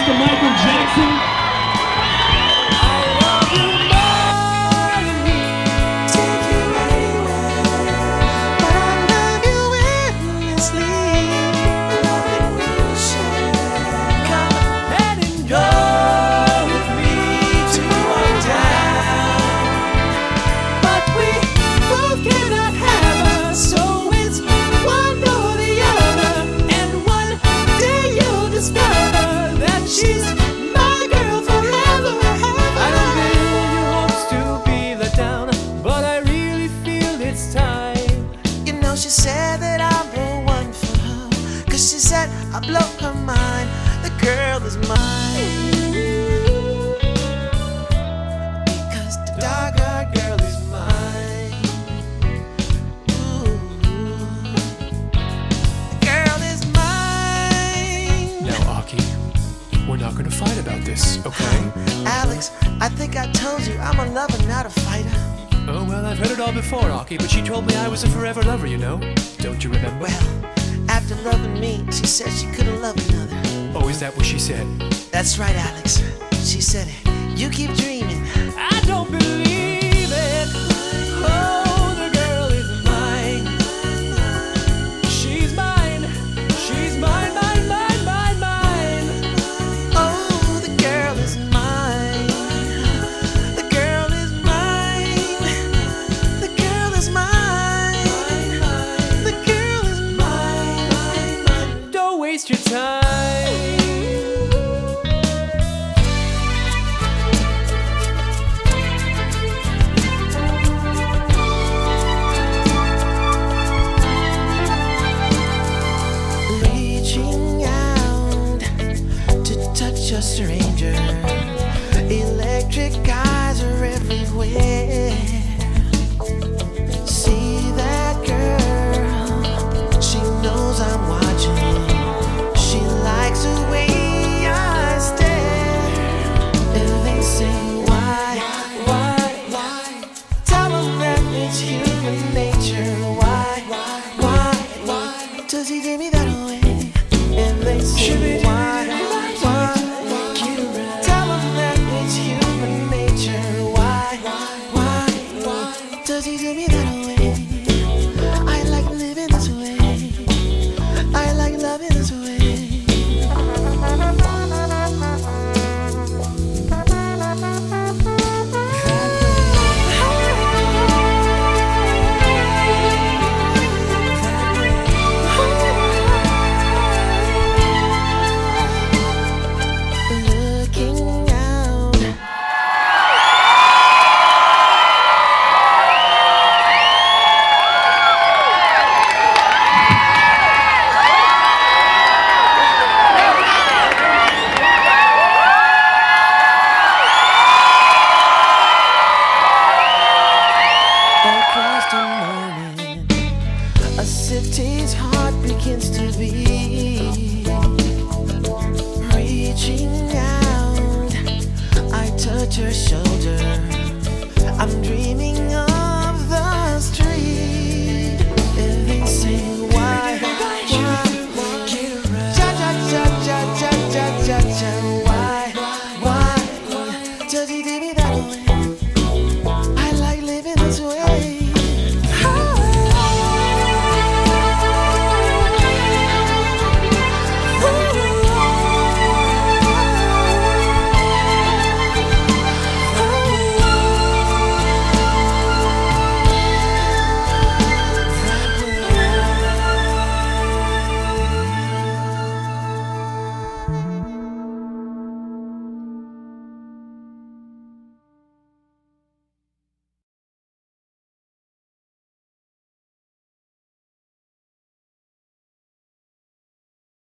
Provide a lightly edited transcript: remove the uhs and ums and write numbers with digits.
Mr. Michael Jackson. I blow her mind, the girl is mine. Because the dark-eyed girl is mine. Ooh, the girl is mine. Now, Aki, we're not gonna fight about this, okay? Alex, I think I told you I'm a lover, not a fighter. Oh, well, I've heard it all before, Aki, but she told me I was a forever lover, you know? Don't you remember? Well, after loving me, she said she couldn't love another. Oh, is that what she said? That's right, Alex. She said it. You keep dreaming. I don't believe it. Oh, the girl is mine. She's mine. She's mine, mine, mine, mine, mine. Oh, the girl is mine. The girl is mine. The girl is mine. The girl is mine. Don't waste your time. Reaching out to touch a stranger. Electric eyes are everywhere. See that girl? She knows I'm watching. She likes the way I stare. And they say, why? Tell them that it's human nature. Why? Does he give me that away? And they say, why? Tell them that it's human nature. Why? Does he give me that away? I like living this way. I like loving this way. Looking out. Across the morning, a city's heart begins to beat. Reaching out, I touch her shoulder. I'm dreaming of